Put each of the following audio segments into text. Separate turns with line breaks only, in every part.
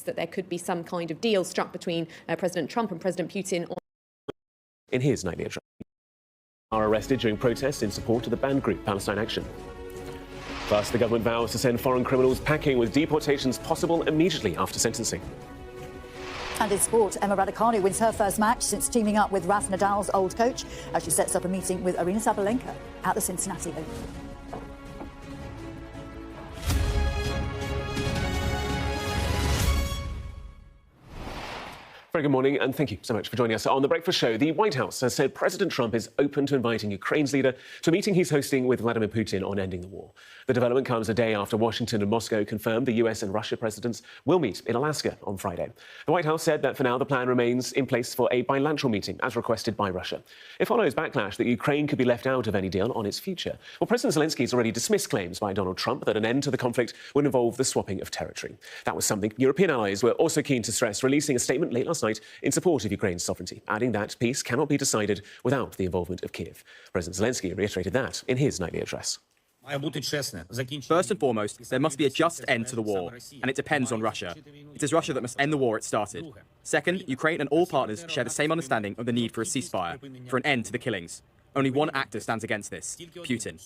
That there could be some kind of deal struck between President Trump and President Putin.
In his nightly address, are arrested during protests in support of the banned group Palestine Action. Plus, the government vows to send foreign criminals packing, with deportations possible immediately after sentencing.
And in sport, Emma Raducanu wins her first match since teaming up with Rafa Nadal's old coach as she sets up a meeting with Aryna Sabalenka at the Cincinnati Open.
Very good morning, and thank you so much for joining us. On The Breakfast Show, the White House has said President Trump is open to inviting Ukraine's leader to a meeting he's hosting with Vladimir Putin on ending the war. The development comes a day after Washington and Moscow confirmed the US and Russia presidents will meet in Alaska on Friday. The White House said that for now the plan remains in place for a bilateral meeting, as requested by Russia. It follows backlash that Ukraine could be left out of any deal on its future. Well, President Zelensky has already dismissed claims by Donald Trump that an end to the conflict would involve the swapping of territory. That was something European allies were also keen to stress, releasing a statement late last night in support of Ukraine's sovereignty, adding that peace cannot be decided without the involvement of Kiev. President Zelensky reiterated that in his nightly address.
First and foremost, there must be a just end to the war, and it depends on Russia. It is Russia that must end the war it started. Second, Ukraine and all partners share the same understanding of the need for a ceasefire, for an end to the killings. Only one actor stands against this, Putin.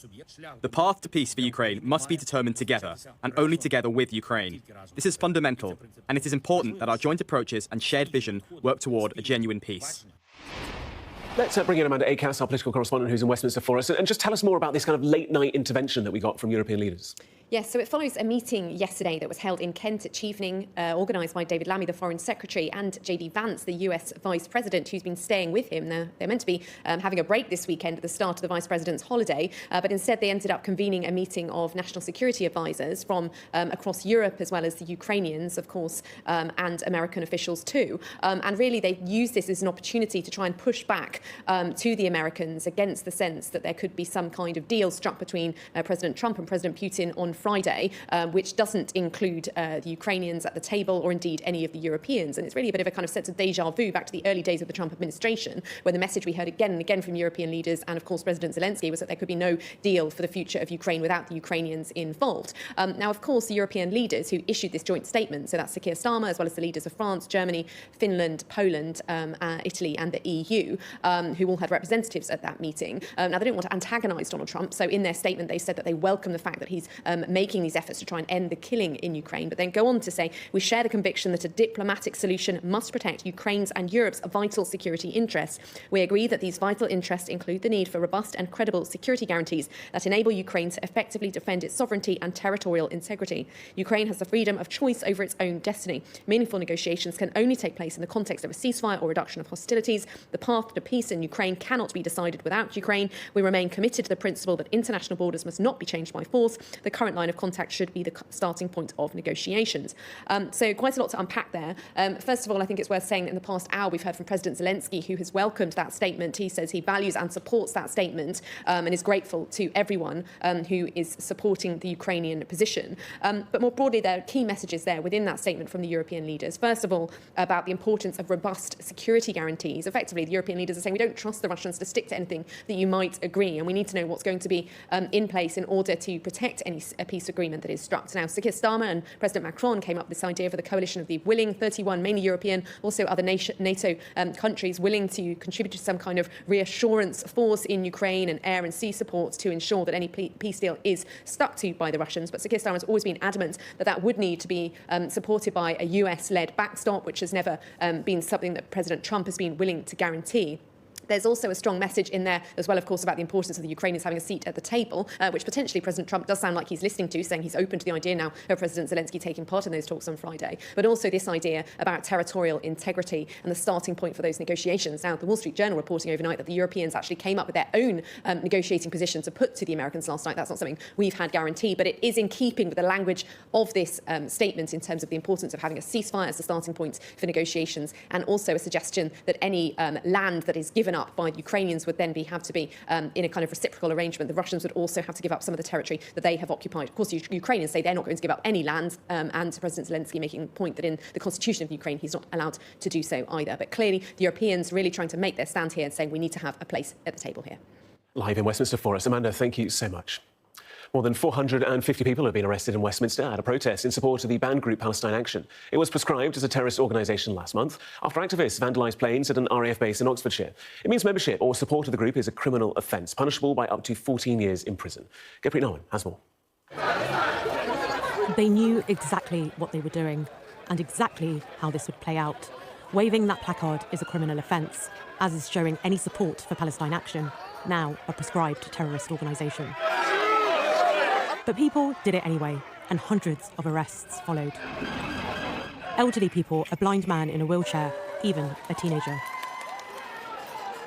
The path to peace for Ukraine must be determined together, and only together with Ukraine. This is fundamental, and it is important that our joint approaches and shared vision work toward a genuine peace.
Let's bring in Amanda Acas, our political correspondent who's in Westminster for us, and just tell us more about this kind of late-night intervention that we got from European leaders.
Yes, so it follows a meeting yesterday that was held in Kent at Chevening, organised by David Lammy, the Foreign Secretary, and J.D. Vance, the US Vice President, who's been staying with him. Now, they're meant to be having a break this weekend at the start of the Vice President's holiday, but instead they ended up convening a meeting of national security advisors from across Europe, as well as the Ukrainians, of course, and American officials too. And really, they used this as an opportunity to try and push back to the Americans against the sense that there could be some kind of deal struck between President Trump and President Putin on Friday, which doesn't include the Ukrainians at the table or indeed any of the Europeans. And it's really a bit of a kind of sense of deja vu back to the early days of the Trump administration, where the message we heard again and again from European leaders and, of course, President Zelensky was that there could be no deal for the future of Ukraine without the Ukrainians involved. Now, of course, the European leaders who issued this joint statement, so that's Sir Keir Starmer, as well as the leaders of France, Germany, Finland, Poland, Italy and the EU, who all had representatives at that meeting. Now, they didn't want to antagonise Donald Trump, so in their statement they said that they welcome the fact that he's making these efforts to try and end the killing in Ukraine, but then go on to say, we share the conviction that a diplomatic solution must protect Ukraine's and Europe's vital security interests. We agree that these vital interests include the need for robust and credible security guarantees that enable Ukraine to effectively defend its sovereignty and territorial integrity. Ukraine has the freedom of choice over its own destiny. Meaningful negotiations can only take place in the context of a ceasefire or reduction of hostilities. The path to peace in Ukraine cannot be decided without Ukraine. We remain committed to the principle that international borders must not be changed by force. The current line of contact should be the starting point of negotiations. So quite a lot to unpack there. First of all, I think it's worth saying that in the past hour we've heard from President Zelensky, who has welcomed that statement. He says he values and supports that statement and is grateful to everyone who is supporting the Ukrainian position. But more broadly, there are key messages there within that statement from the European leaders. First of all, about the importance of robust security guarantees. Effectively, the European leaders are saying we don't trust the Russians to stick to anything that you might agree, and we need to know what's going to be in place in order to protect any peace agreement that is struck. Now, Sir Keir Starmer and President Macron came up with this idea for the coalition of the willing, 31 mainly European, also other NATO countries willing to contribute to some kind of reassurance force in Ukraine and air and sea support to ensure that any peace deal is stuck to by the Russians. But Sir Keir Starmer has always been adamant that that would need to be supported by a US-led backstop, which has never been something that President Trump has been willing to guarantee. There's also a strong message in there as well, of course, about the importance of the Ukrainians having a seat at the table, which potentially President Trump does sound like he's listening to, saying he's open to the idea now of President Zelensky taking part in those talks on Friday. But also this idea about territorial integrity and the starting point for those negotiations. Now, the Wall Street Journal reporting overnight that the Europeans actually came up with their own negotiating position to put to the Americans last night. That's not something we've had guaranteed, but it is in keeping with the language of this statement in terms of the importance of having a ceasefire as the starting point for negotiations, and also a suggestion that any land that is given up by the Ukrainians would then have to be in a kind of reciprocal arrangement. The Russians would also have to give up some of the territory that they have occupied. Of course, the Ukrainians say they're not going to give up any land, and President Zelensky making the point that in the constitution of Ukraine, he's not allowed to do so either. But clearly, the Europeans really trying to make their stand here and saying we need to have a place at the table here.
Live in Westminster for us, Amanda, thank you so much. More than 450 people have been arrested in Westminster at a protest in support of the banned group Palestine Action. It was proscribed as a terrorist organisation last month after activists vandalised planes at an RAF base in Oxfordshire. It means membership or support of the group is a criminal offence, punishable by up to 14 years in prison. Gurpreet Narwan has more.
They knew exactly what they were doing and exactly how this would play out. Waving that placard is a criminal offence, as is showing any support for Palestine Action, now a proscribed terrorist organisation. But people did it anyway, and hundreds of arrests followed. Elderly people, a blind man in a wheelchair, even a teenager.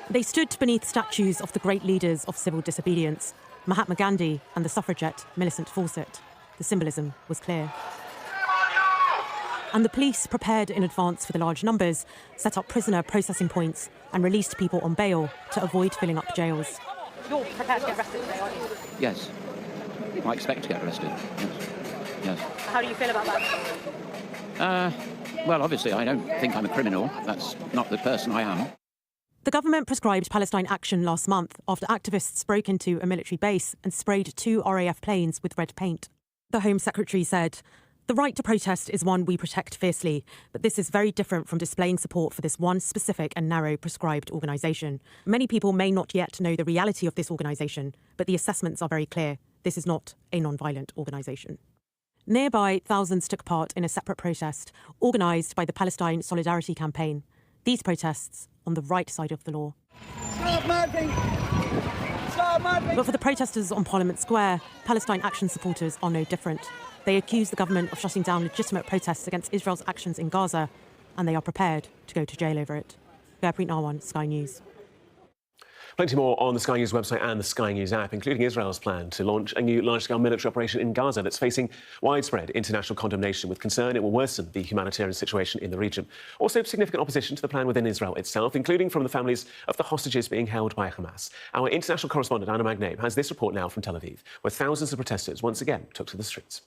They stood beneath statues of the great leaders of civil disobedience, Mahatma Gandhi and the suffragette Millicent Fawcett. The symbolism was clear. And the police, prepared in advance for the large numbers, set up prisoner processing points and released people on bail to avoid filling up jails.
You're prepared to get arrested today, aren't you?
Yes. I expect to get arrested. Yes.
How do you feel about that?
Well, obviously, I don't think I'm a criminal. That's not the person I am.
The government prescribed Palestine Action last month after activists broke into a military base and sprayed 2 RAF planes with red paint. The Home Secretary said, "The right to protest is one we protect fiercely, but this is very different from displaying support for this one specific and narrow prescribed organisation. Many people may not yet know the reality of this organisation, but the assessments are very clear. This is not a non-violent organisation." Nearby, thousands took part in a separate protest organised by the Palestine Solidarity Campaign. These protests on the right side of the law.
Stop marching! Stop marching!
But for the protesters on Parliament Square, Palestine Action supporters are no different. They accuse the government of shutting down legitimate protests against Israel's actions in Gaza, and they are prepared to go to jail over it. Gurpreet Narwan, Sky News.
Plenty more on the Sky News website and the Sky News app, including Israel's plan to launch a new large-scale military operation in Gaza that's facing widespread international condemnation, with concern it will worsen the humanitarian situation in the region. Also, significant opposition to the plan within Israel itself, including from the families of the hostages being held by Hamas. Our international correspondent, Anna Magnabe, has this report now from Tel Aviv, where thousands of protesters once again took to the streets.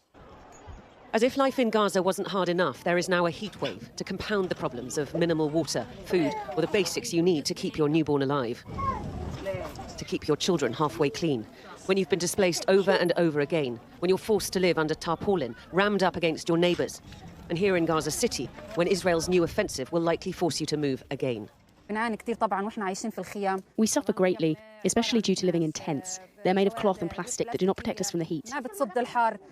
As if life in Gaza wasn't hard enough, there is now a heat wave to compound the problems of minimal water, food, or the basics you need to keep your newborn alive, to keep your children halfway clean. When you've been displaced over and over again, when you're forced to live under tarpaulin, rammed up against your neighbours. And here in Gaza City, when Israel's new offensive will likely force you to move again.
We suffer greatly, especially due to living in tents. They're made of cloth and plastic that do not protect us from the heat.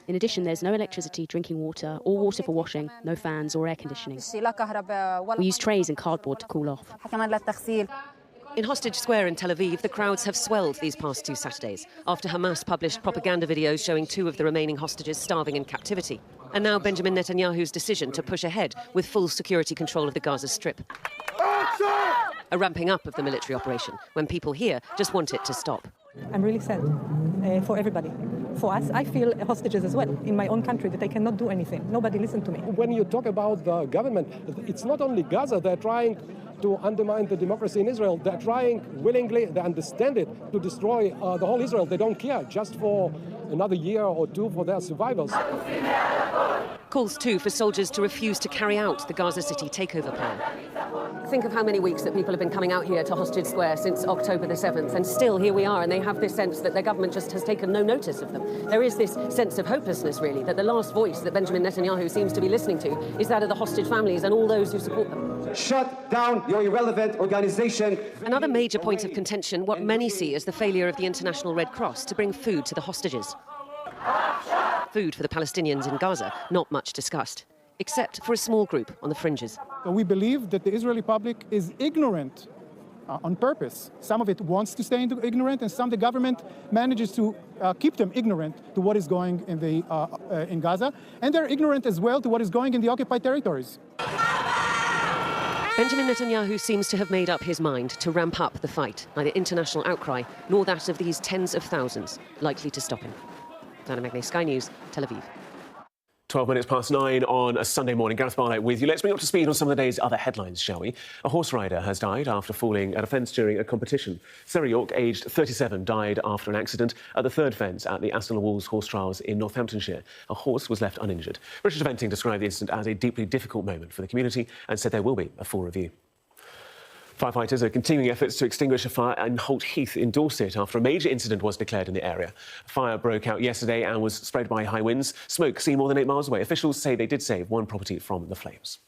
In addition, there's no electricity, drinking water, or water for washing, no fans or air conditioning. We use trays and cardboard to cool off.
In Hostage Square in Tel Aviv, the crowds have swelled these past 2 Saturdays after Hamas published propaganda videos showing 2 of the remaining hostages starving in captivity. And now Benjamin Netanyahu's decision to push ahead with full security control of the Gaza Strip. A ramping up of the military operation when people here just want it to stop.
I'm really sad for everybody. For us, I feel hostages as well in my own country, that I cannot do anything. Nobody listened to me.
When you talk about the government, it's not only Gaza. They're trying to undermine the democracy in Israel. They're trying willingly, they understand it, to destroy the whole Israel. They don't care, just for another year or 2 for their survivors.
Calls too for soldiers to refuse to carry out the Gaza City takeover plan. Think of how many weeks that people have been coming out here to Hostage Square since October the 7th, and still here we are, and they have this sense that their government just has taken no notice of them. There is this sense of hopelessness, really, that the last voice that Benjamin Netanyahu seems to be listening to is that of the hostage families and all those who support them.
Shut down your irrelevant organization.
Another major point of contention, what many see as the failure of the International Red Cross to bring food to the hostages. Food for the Palestinians in Gaza, not much discussed, except for a small group on the fringes.
We believe that the Israeli public is ignorant on purpose. Some of it wants to stay ignorant, and some the government manages to keep them ignorant to what is going in Gaza. And they're ignorant as well to what is going in the occupied territories.
Benjamin Netanyahu seems to have made up his mind to ramp up the fight, neither international outcry nor that of these tens of thousands likely to stop him. Anna Magnabe, Sky News, Tel Aviv.
12 minutes past 9 on a Sunday morning. Gareth Barnett with you. Let's bring up to speed on some of the day's other headlines, shall we? A horse rider has died after falling at a fence during a competition. Sarah York, aged 37, died after an accident at the third fence at the Aston Wolves Horse Trials in Northamptonshire. A horse was left uninjured. British Eventing described the incident as a deeply difficult moment for the community and said there will be a full review. Firefighters are continuing efforts to extinguish a fire in Holt Heath in Dorset after a major incident was declared in the area. A fire broke out yesterday and was spread by high winds. Smoke seen more than 8 miles away. Officials say they did save one property from the flames.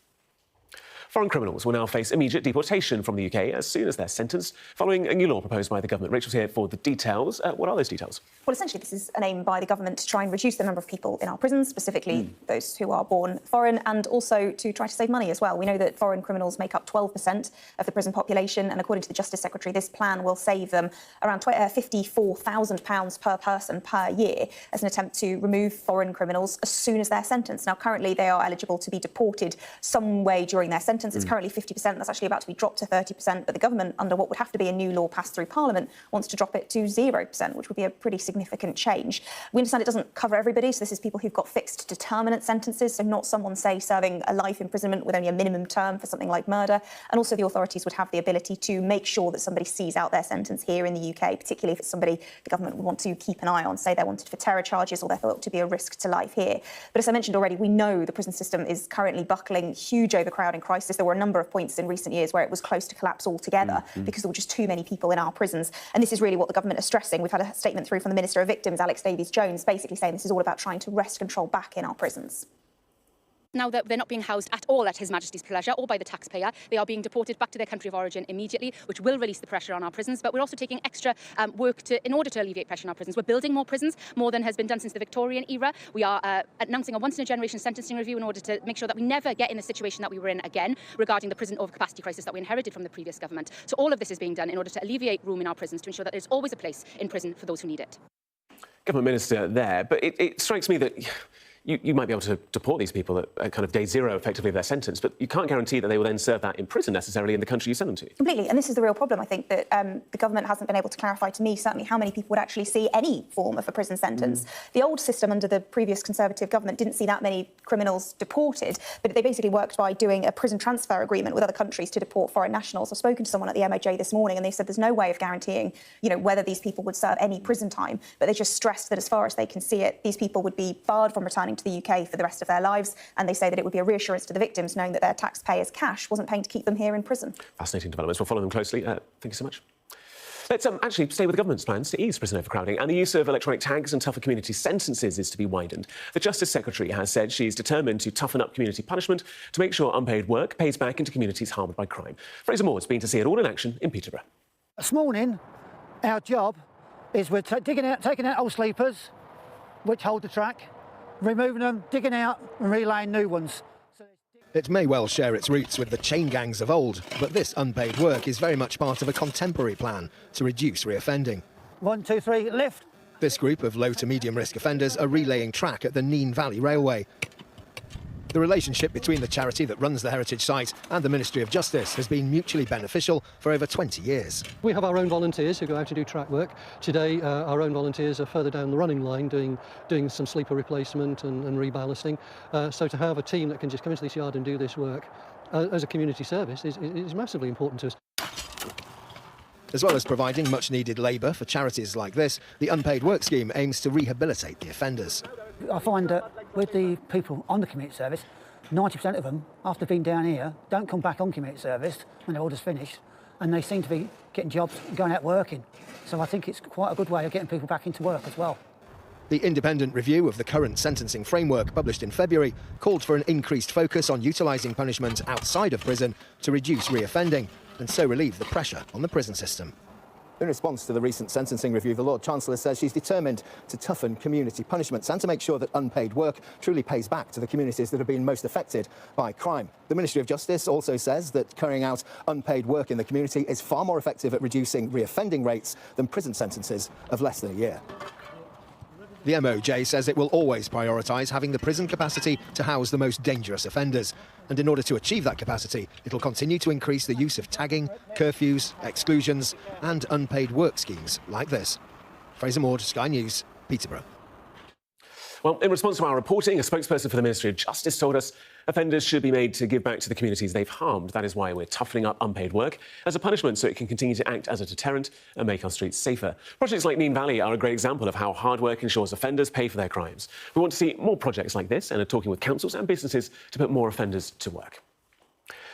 Foreign criminals will now face immediate deportation from the UK as soon as they're sentenced, following a new law proposed by the government. Rachel's here for the details. What are those details?
Well, essentially, this is an aim by the government to try and reduce the number of people in our prisons, specifically those who are born foreign, and also to try to save money as well. We know that foreign criminals make up 12% of the prison population, and according to the Justice Secretary, this plan will save them around £54,000 per person per year as an attempt to remove foreign criminals as soon as they're sentenced. Now, currently, they are eligible to be deported some way during their sentence. It's currently 50%. That's actually about to be dropped to 30%. But the government, under what would have to be a new law passed through Parliament, wants to drop it to 0%, which would be a pretty significant change. We understand it doesn't cover everybody. So this is people who've got fixed determinate sentences. So not someone, say, serving a life imprisonment with only a minimum term for something like murder. And also the authorities would have the ability to make sure that somebody sees out their sentence here in the UK, particularly if it's somebody the government would want to keep an eye on, say they're wanted for terror charges or they're thought to be a risk to life here. But as I mentioned already, we know the prison system is currently buckling, huge overcrowding crisis. There were a number of points in recent years where it was close to collapse altogether because there were just too many people in our prisons. And this is really what the government is stressing. We've had a statement through from the Minister of Victims, Alex Davies-Jones, basically saying this is all about trying to wrest control back in our prisons.
Now that they're not being housed at all at His Majesty's pleasure or by the taxpayer, they are being deported back to their country of origin immediately, which will release the pressure on our prisons. But we're also taking extra work in order to alleviate pressure on our prisons. We're building more prisons, more than has been done since the Victorian era. We are announcing a once-in-a-generation sentencing review in order to make sure that we never get in the situation that we were in again regarding the prison overcapacity crisis that we inherited from the previous government. So all of this is being done in order to alleviate room in our prisons to ensure that there's always a place in prison for those who need it.
Government Minister there, but it strikes me that you might be able to deport these people at kind of day zero, effectively, of their sentence, but you can't guarantee that they will then serve that in prison necessarily in the country you send them to.
Completely, and this is the real problem, I think, that the government hasn't been able to clarify to me, certainly, how many people would actually see any form of a prison sentence. The old system under the previous Conservative government didn't see that many criminals deported, but they basically worked by doing a prison transfer agreement with other countries to deport foreign nationals. I've spoken to someone at the MOJ this morning, and they said there's no way of guaranteeing, whether these people would serve any prison time, but they just stressed that as far as they can see it, these people would be barred from returning to the UK for the rest of their lives, and they say that it would be a reassurance to the victims knowing that their taxpayers' cash wasn't paying to keep them here in prison.
Fascinating developments. We'll follow them closely. Thank you so much. Let's actually stay with the government's plans to ease prison overcrowding, and the use of electronic tags and tougher community sentences is to be widened. The Justice Secretary has said she's determined to toughen up community punishment to make sure unpaid work pays back into communities harmed by crime. Fraser Moore's been to see it all in action in Peterborough.
This morning, our job is we're taking out old sleepers, which hold the track, removing them, digging out and relaying new ones.
It may well share its roots with the chain gangs of old, but this unpaid work is very much part of a contemporary plan to reduce reoffending.
1, 2, 3, lift.
This group of low to medium risk offenders are relaying track at the Nene Valley Railway. The relationship between the charity that runs the heritage site and the Ministry of Justice has been mutually beneficial for over 20 years.
We have our own volunteers who go out to do track work. Today, our own volunteers are further down the running line doing some sleeper replacement and reballasting. So to have a team that can just come into this yard and do this work as a community service is massively important to us.
As well as providing much-needed labour for charities like this, the unpaid work scheme aims to rehabilitate the offenders.
I find that with the people on the community service, 90% of them, after being down here, don't come back on community service when their order's finished, and they seem to be getting jobs and going out working. So I think it's quite a good way of getting people back into work as well.
The independent review of the current sentencing framework published in February called for an increased focus on utilising punishment outside of prison to reduce reoffending and so relieve the pressure on the prison system.
In response to the recent sentencing review, the Lord Chancellor says she's determined to toughen community punishments and to make sure that unpaid work truly pays back to the communities that have been most affected by crime. The Ministry of Justice also says that carrying out unpaid work in the community is far more effective at reducing reoffending rates than prison sentences of less than a year.
The MOJ says it will always prioritise having the prison capacity to house the most dangerous offenders. And in order to achieve that capacity, it'll continue to increase the use of tagging, curfews, exclusions and unpaid work schemes like this. Fraser Moore, Sky News, Peterborough.
Well, in response to our reporting, a spokesperson for the Ministry of Justice told us offenders should be made to give back to the communities they've harmed. That is why we're toughening up unpaid work as a punishment so it can continue to act as a deterrent and make our streets safer. Projects like Nene Valley are a great example of how hard work ensures offenders pay for their crimes. We want to see more projects like this and are talking with councils and businesses to put more offenders to work.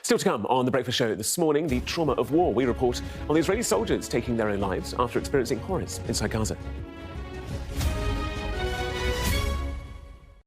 Still to come on The Breakfast Show this morning, the trauma of war. We report on the Israeli soldiers taking their own lives after experiencing horrors inside Gaza.